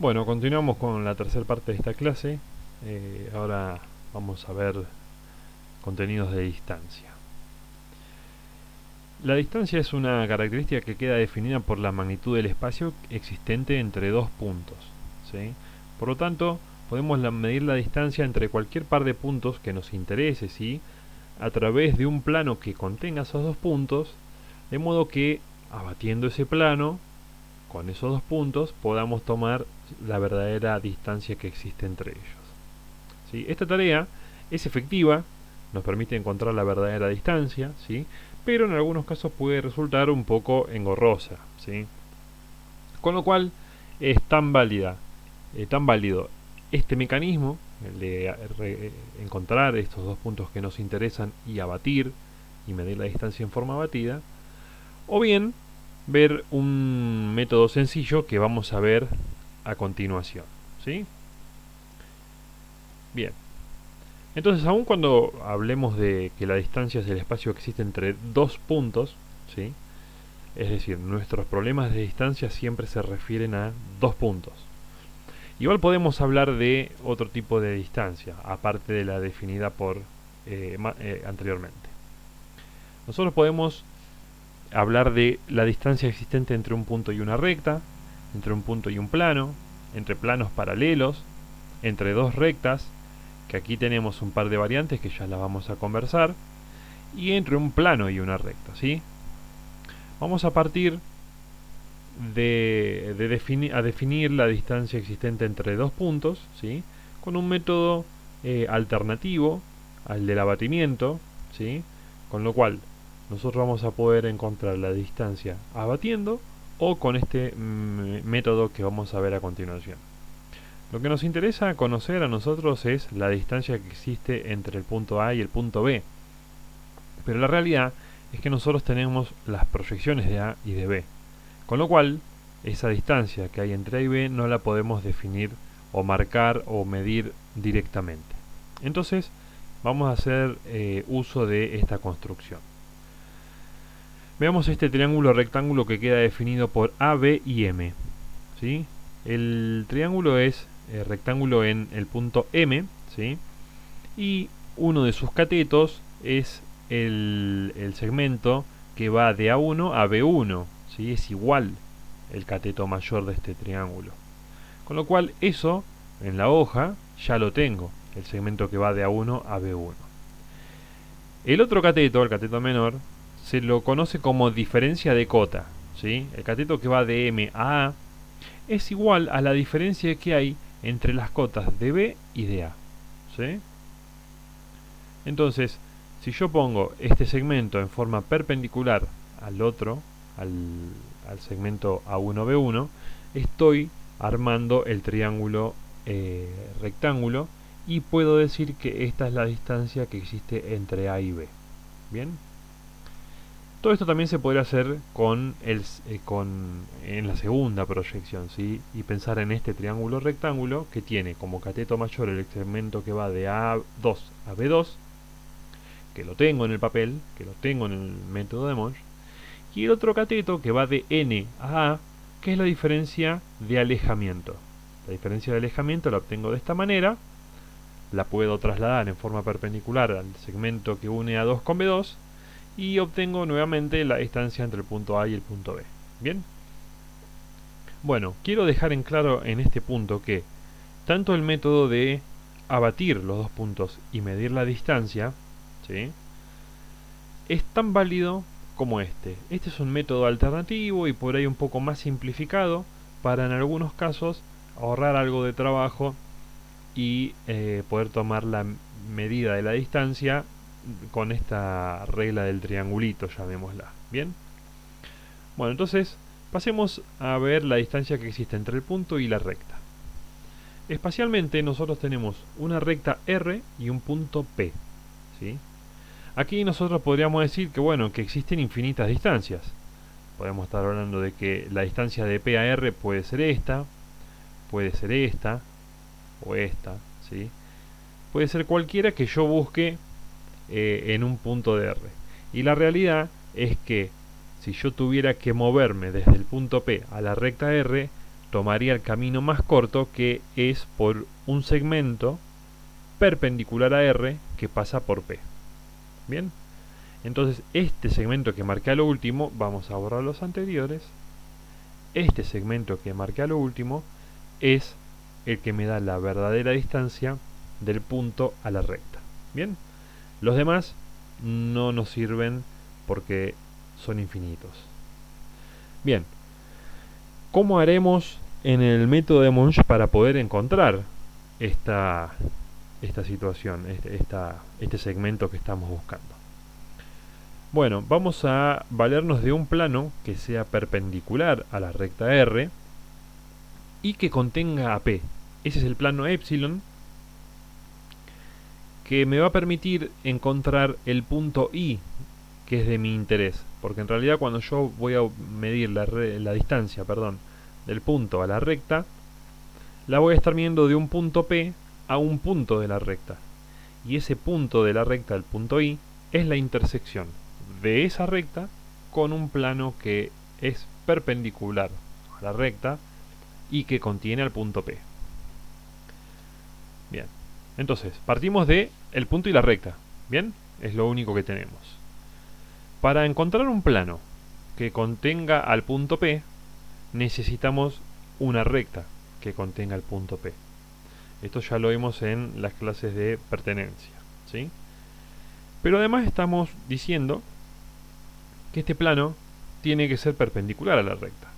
Bueno, continuamos con la tercera parte de esta clase. Ahora vamos a ver contenidos de distancia. La distancia es una característica que queda definida por la magnitud del espacio existente entre dos puntos, ¿sí? Por lo tanto, podemos medir la distancia entre cualquier par de puntos que nos interese, ¿sí? A través de un plano que contenga esos dos puntos, de modo que, abatiendo ese plano, con esos dos puntos podamos tomar la verdadera distancia que existe entre ellos. ¿Sí? Esta tarea es efectiva, nos permite encontrar la verdadera distancia, ¿sí? Pero en algunos casos puede resultar un poco engorrosa, ¿sí? Con lo cual es tan válido este mecanismo, el de encontrar estos dos puntos que nos interesan y abatir y medir la distancia en forma abatida, o bien ver un método sencillo que vamos a ver a continuación, ¿sí? Bien. Entonces, aun cuando hablemos de que la distancia es el espacio que existe entre dos puntos, ¿sí? Es decir, nuestros problemas de distancia siempre se refieren a dos puntos. Igual podemos hablar de otro tipo de distancia, aparte de la definida por anteriormente. Nosotros podemos hablar de la distancia existente entre un punto y una recta, entre un punto y un plano, entre planos paralelos, entre dos rectas, que aquí tenemos un par de variantes que ya las vamos a conversar, y entre un plano y una recta, ¿sí? Vamos a partir de definir la distancia existente entre dos puntos, ¿sí? Con un método alternativo al del abatimiento, ¿sí? Con lo cual nosotros vamos a poder encontrar la distancia abatiendo o con este método que vamos a ver a continuación. Lo que nos interesa conocer a nosotros es la distancia que existe entre el punto A y el punto B. Pero la realidad es que nosotros tenemos las proyecciones de A y de B. Con lo cual, esa distancia que hay entre A y B no la podemos definir o marcar o medir directamente. Entonces, vamos a hacer uso de esta construcción. Veamos este triángulo rectángulo que queda definido por A, B y M, ¿sí? El triángulo es rectángulo en el punto M, ¿sí? Y uno de sus catetos es el segmento que va de A1 a B1, ¿sí? Es igual el cateto mayor de este triángulo. Con lo cual eso en la hoja ya lo tengo, el segmento que va de A1 a B1. El otro cateto, el cateto menor, se lo conoce como diferencia de cota, ¿sí? El cateto que va de M a A es igual a la diferencia que hay entre las cotas de B y de A, ¿sí? Entonces, si yo pongo este segmento en forma perpendicular al otro, al segmento A1B1, estoy armando el triángulo rectángulo y puedo decir que esta es la distancia que existe entre A y B. Bien. Todo esto también se podría hacer en la segunda proyección, ¿sí? Y pensar en este triángulo rectángulo que tiene como cateto mayor el segmento que va de A2 a B2, que lo tengo en el papel, que lo tengo en el método de Monge, y el otro cateto que va de N a A, que es la diferencia de alejamiento. La diferencia de alejamiento la obtengo de esta manera, la puedo trasladar en forma perpendicular al segmento que une A2 con B2, y obtengo nuevamente la distancia entre el punto A y el punto B. ¿Bien? Bueno, quiero dejar en claro en este punto que tanto el método de abatir los dos puntos y medir la distancia, ¿sí?, es tan válido como este. Este es un método alternativo y por ahí un poco más simplificado para en algunos casos ahorrar algo de trabajo y poder tomar la medida de la distancia con esta regla del triangulito, llamémosla. ¿Bien? Bueno, entonces pasemos a ver la distancia que existe entre el punto y la recta. Espacialmente nosotros tenemos una recta R y un punto P, ¿sí? Aquí nosotros podríamos decir que bueno, que existen infinitas distancias. Podemos estar hablando de que la distancia de P a R puede ser esta o esta, ¿sí? Puede ser cualquiera que yo busque en un punto de R. Y la realidad es que si yo tuviera que moverme desde el punto P a la recta R, tomaría el camino más corto, que es por un segmento perpendicular a R que pasa por P. Bien, entonces este segmento que marqué a lo último, vamos a borrar los anteriores. Este segmento que marqué a lo último es el que me da la verdadera distancia del punto a la recta. Bien, los demás no nos sirven porque son infinitos. Bien, ¿cómo haremos en el método de Monge para poder encontrar esta situación, este segmento que estamos buscando? Bueno, vamos a valernos de un plano que sea perpendicular a la recta R y que contenga a P. Ese es el plano epsilon, que me va a permitir encontrar el punto I, que es de mi interés, porque en realidad cuando yo voy a medir la distancia, del punto a la recta, la voy a estar midiendo de un punto P a un punto de la recta, y ese punto de la recta, el punto I, es la intersección de esa recta con un plano que es perpendicular a la recta y que contiene al punto P. Bien, entonces partimos de el punto y la recta. Bien, es lo único que tenemos. Para encontrar un plano que contenga al punto P, necesitamos una recta que contenga el punto P. Esto ya lo vimos en las clases de pertenencia, ¿sí? Pero además estamos diciendo que este plano tiene que ser perpendicular a la recta.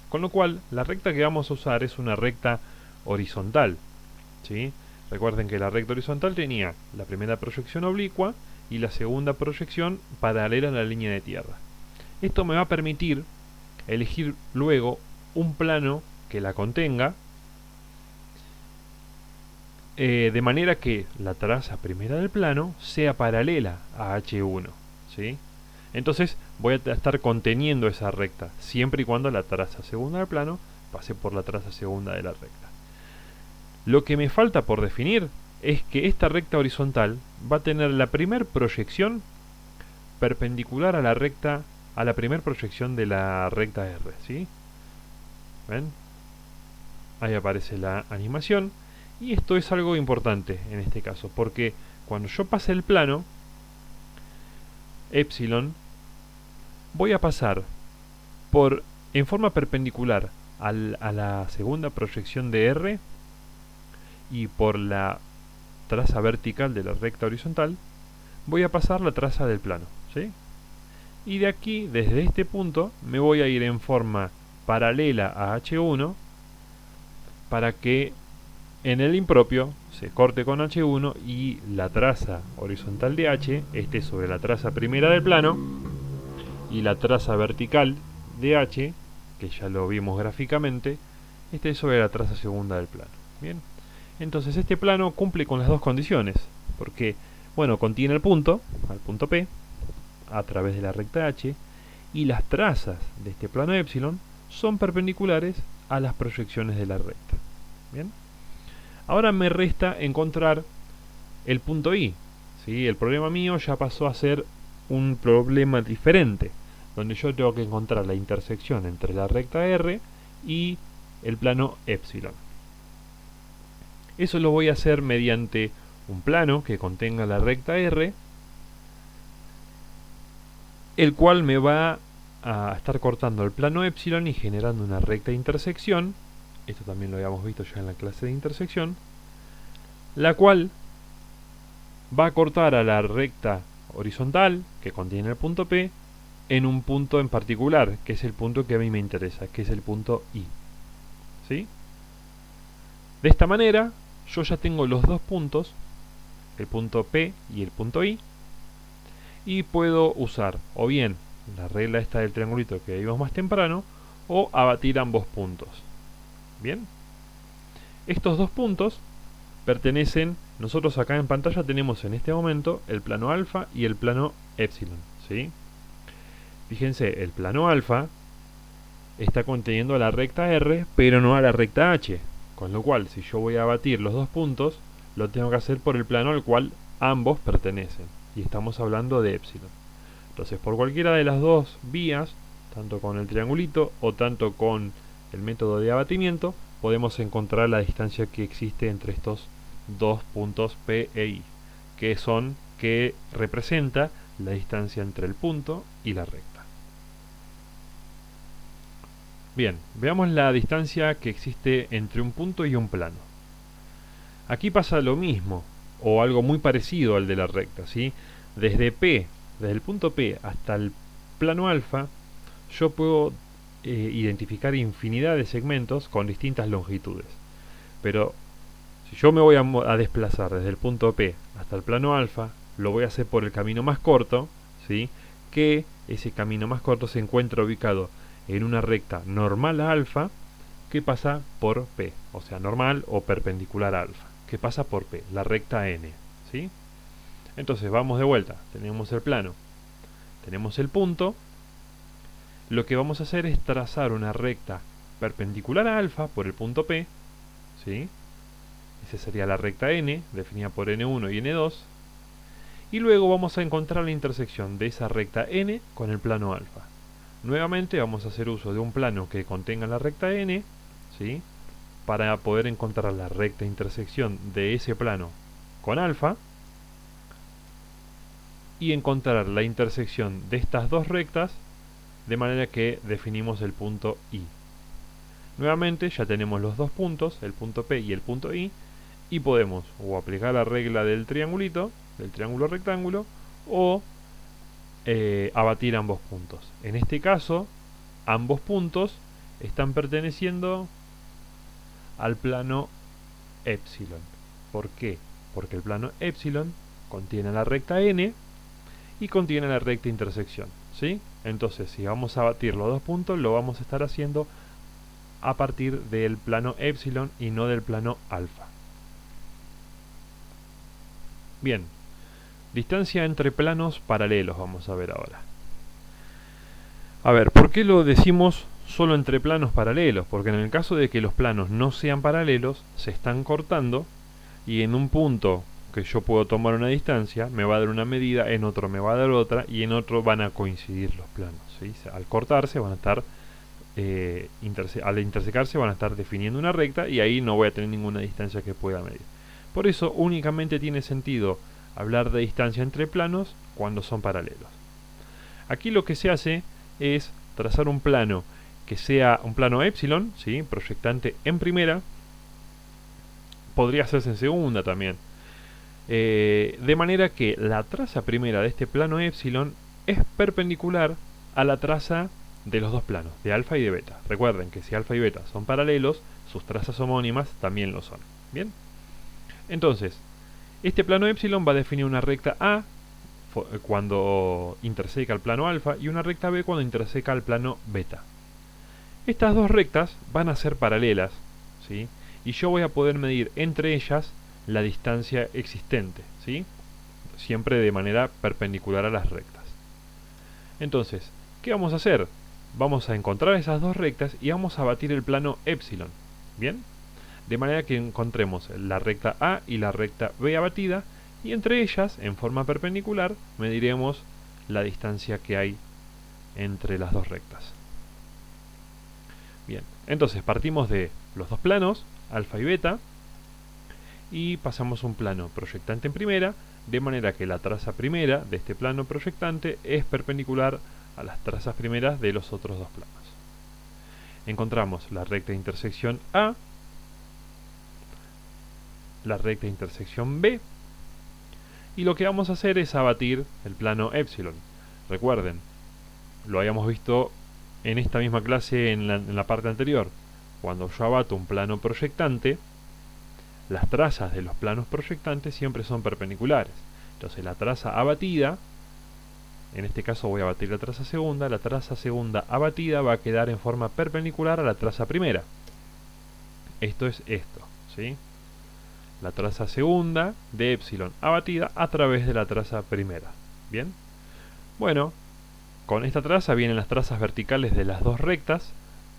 Con lo cual, la recta que vamos a usar es una recta horizontal, ¿sí? Recuerden que la recta horizontal tenía la primera proyección oblicua y la segunda proyección paralela a la línea de tierra. Esto me va a permitir elegir luego un plano que la contenga, de manera que la traza primera del plano sea paralela a H1, ¿sí? Entonces voy a estar conteniendo esa recta, siempre y cuando la traza segunda del plano pase por la traza segunda de la recta. Lo que me falta por definir es que esta recta horizontal va a tener la primer proyección perpendicular a la recta, a la primer proyección de la recta R, ¿sí? ¿Ven? Ahí aparece la animación. Y esto es algo importante en este caso, porque cuando yo pase el plano epsilon, voy a pasar en forma perpendicular a la segunda proyección de R y por la traza vertical de la recta horizontal, voy a pasar la traza del plano, ¿sí? Y de aquí, desde este punto, me voy a ir en forma paralela a H1 para que en el impropio se corte con H1 y la traza horizontal de H esté sobre la traza primera del plano y la traza vertical de H, que ya lo vimos gráficamente, esté sobre la traza segunda del plano. Bien, entonces este plano cumple con las dos condiciones, porque, bueno, contiene el punto, al punto P, a través de la recta H, y las trazas de este plano epsilon son perpendiculares a las proyecciones de la recta. Bien, ahora me resta encontrar el punto I, ¿sí? El problema mío ya pasó a ser un problema diferente, donde yo tengo que encontrar la intersección entre la recta R y el plano epsilon. Eso lo voy a hacer mediante un plano que contenga la recta R, el cual me va a estar cortando el plano epsilon y generando una recta intersección. Esto también lo habíamos visto ya en la clase de intersección, la cual va a cortar a la recta horizontal que contiene el punto P en un punto en particular, que es el punto que a mí me interesa, que es el punto I, ¿sí? De esta manera yo ya tengo los dos puntos, el punto P y el punto I, y puedo usar o bien la regla esta del triangulito que vimos más temprano, o abatir ambos puntos. Bien, estos dos puntos pertenecen, nosotros acá en pantalla tenemos en este momento el plano alfa y el plano epsilon, ¿sí? Fíjense, el plano alfa está conteniendo a la recta R, pero no a la recta H, con lo cual si yo voy a abatir los dos puntos, lo tengo que hacer por el plano al cual ambos pertenecen, y estamos hablando de epsilon. Entonces por cualquiera de las dos vías, tanto con el triangulito o tanto con el método de abatimiento, podemos encontrar la distancia que existe entre estos dos puntos P e I, que representa la distancia entre el punto y la recta. Bien, veamos la distancia que existe entre un punto y un plano. Aquí pasa lo mismo, o algo muy parecido al de la recta, ¿sí? Desde el punto P hasta el plano alfa, yo puedo identificar infinidad de segmentos con distintas longitudes. Pero si yo me voy a desplazar desde el punto P hasta el plano alfa, lo voy a hacer por el camino más corto, ¿sí? Que ese camino más corto se encuentra ubicado en una recta normal a alfa que pasa por P, o sea, normal o perpendicular a alfa, que pasa por P, la recta N, ¿sí? Entonces vamos de vuelta, tenemos el plano, tenemos el punto. Lo que vamos a hacer es trazar una recta perpendicular a alfa por el punto P, ¿sí? Esa sería la recta N, definida por N1 y N2. Y luego vamos a encontrar la intersección de esa recta N con el plano alfa. Nuevamente vamos a hacer uso de un plano que contenga la recta N, ¿sí? Para poder encontrar la recta intersección de ese plano con alfa y encontrar la intersección de estas dos rectas, de manera que definimos el punto I. Nuevamente ya tenemos los dos puntos, el punto P y el punto I, y podemos o aplicar la regla del triangulito, del triángulo rectángulo, o abatir ambos puntos. En este caso, ambos puntos están perteneciendo al plano epsilon. ¿Por qué? Porque el plano epsilon contiene la recta N y contiene la recta intersección, ¿sí? Entonces, si vamos a abatir los dos puntos, lo vamos a estar haciendo a partir del plano epsilon y no del plano alfa. Bien, distancia entre planos paralelos vamos a ver ahora. A ver, ¿por qué lo decimos solo entre planos paralelos? Porque en el caso de que los planos no sean paralelos, se están cortando y en un punto que yo puedo tomar una distancia, me va a dar una medida, en otro me va a dar otra y en otro van a coincidir los planos, ¿sí? Al cortarse van a estar, al intersecarse van a estar definiendo una recta y ahí no voy a tener ninguna distancia que pueda medir. Por eso únicamente tiene sentido hablar de distancia entre planos cuando son paralelos. Aquí lo que se hace es trazar un plano que sea un plano epsilon, ¿sí? Proyectante en primera, podría hacerse en segunda también, de manera que la traza primera de este plano epsilon es perpendicular a la traza de los dos planos, de alfa y de beta. Recuerden que si alfa y beta son paralelos, sus trazas homónimas también lo son. Bien, entonces este plano epsilon va a definir una recta A cuando interseca el plano alfa y una recta B cuando interseca el plano beta. Estas dos rectas van a ser paralelas, ¿sí? Y yo voy a poder medir entre ellas la distancia existente, ¿sí? Siempre de manera perpendicular a las rectas. Entonces, ¿qué vamos a hacer? Vamos a encontrar esas dos rectas y vamos a batir el plano epsilon, ¿bien? De manera que encontremos la recta A y la recta B abatida, y entre ellas, en forma perpendicular, mediremos la distancia que hay entre las dos rectas. Bien, entonces partimos de los dos planos, alfa y beta, y pasamos un plano proyectante en primera, de manera que la traza primera de este plano proyectante es perpendicular a las trazas primeras de los otros dos planos. Encontramos la recta intersección A, la recta intersección B, y lo que vamos a hacer es abatir el plano epsilon. Recuerden, lo habíamos visto en esta misma clase en la parte anterior. Cuando yo abato un plano proyectante, las trazas de los planos proyectantes siempre son perpendiculares. Entonces la traza abatida, en este caso voy a abatir la traza segunda abatida va a quedar en forma perpendicular a la traza primera. Esto es esto, ¿sí? La traza segunda de epsilon abatida a través de la traza primera. ¿Bien? Bueno, con esta traza vienen las trazas verticales de las dos rectas,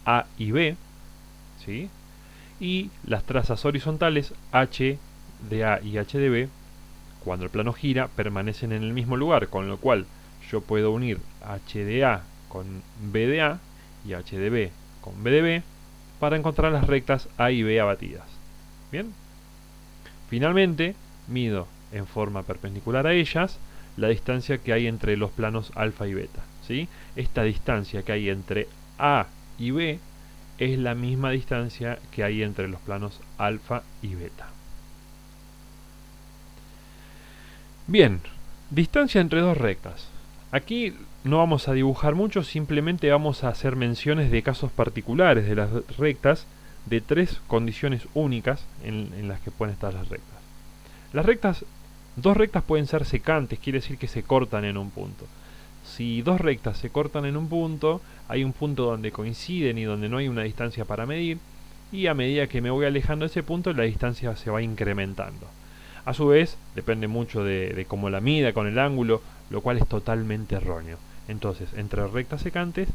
A y B, ¿sí? Y las trazas horizontales, H de A y H de B, cuando el plano gira, permanecen en el mismo lugar, con lo cual yo puedo unir H de A con B de A y H de B con B de B, para encontrar las rectas A y B abatidas. Bien. Finalmente, mido en forma perpendicular a ellas la distancia que hay entre los planos alfa y beta, ¿sí? Esta distancia que hay entre A y B es la misma distancia que hay entre los planos alfa y beta. Bien, distancia entre dos rectas. Aquí no vamos a dibujar mucho, simplemente vamos a hacer menciones de casos particulares de las rectas, de tres condiciones únicas en las que pueden estar las rectas. Las rectas, dos rectas pueden ser secantes, quiere decir que se cortan en un punto. Si dos rectas se cortan en un punto, hay un punto donde coinciden y donde no hay una distancia para medir, y a medida que me voy alejando de ese punto, la distancia se va incrementando. A su vez, depende mucho de cómo la mida con el ángulo, lo cual es totalmente erróneo. Entonces, entre rectas secantes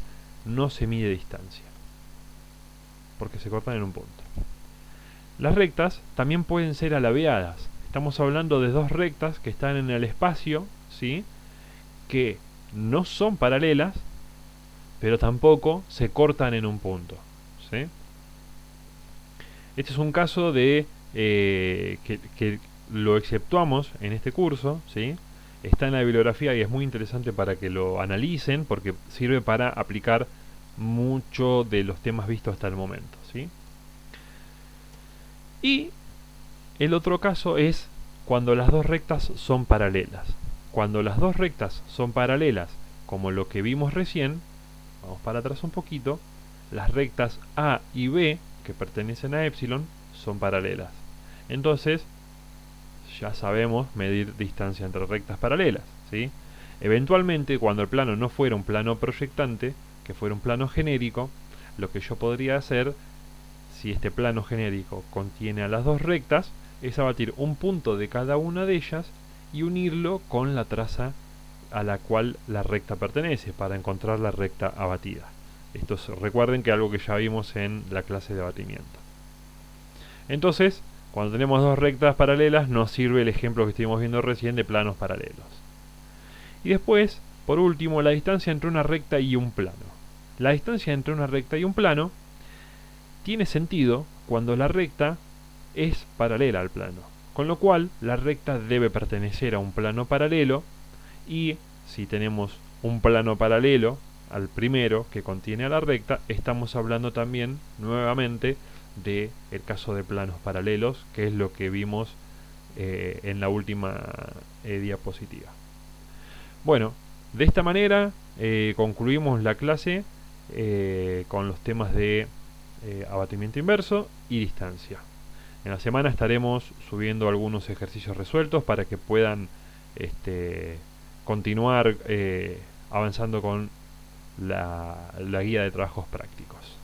no se mide distancia, porque se cortan en un punto. Las rectas también pueden ser alabeadas. Estamos hablando de dos rectas que están en el espacio, ¿sí?, que no son paralelas, pero tampoco se cortan en un punto, ¿sí? Este es un caso de que lo exceptuamos en este curso, ¿sí? Está en la bibliografía y es muy interesante para que lo analicen porque sirve para aplicar mucho de los temas vistos hasta el momento, ¿sí? Y el otro caso es cuando las dos rectas son paralelas. Cuando las dos rectas son paralelas, como lo que vimos recién, vamos para atrás un poquito, las rectas A y B, que pertenecen a epsilon, son paralelas. Entonces, ya sabemos medir distancia entre rectas paralelas, ¿sí? Eventualmente, cuando el plano no fuera un plano proyectante, que fuera un plano genérico, lo que yo podría hacer, si este plano genérico contiene a las dos rectas, es abatir un punto de cada una de ellas y unirlo con la traza a la cual la recta pertenece para encontrar la recta abatida. Esto recuerden que es algo que ya vimos en la clase de abatimiento. Entonces, cuando tenemos dos rectas paralelas, nos sirve el ejemplo que estuvimos viendo recién de planos paralelos. Y después, por último, la distancia entre una recta y un plano. La distancia entre una recta y un plano tiene sentido cuando la recta es paralela al plano, con lo cual la recta debe pertenecer a un plano paralelo, y si tenemos un plano paralelo al primero que contiene a la recta, estamos hablando también nuevamente de el caso de planos paralelos, que es lo que vimos en la última diapositiva. Bueno, de esta manera concluimos la clase con los temas de abatimiento inverso y distancia. En la semana estaremos subiendo algunos ejercicios resueltos para que puedan continuar avanzando con la guía de trabajos prácticos.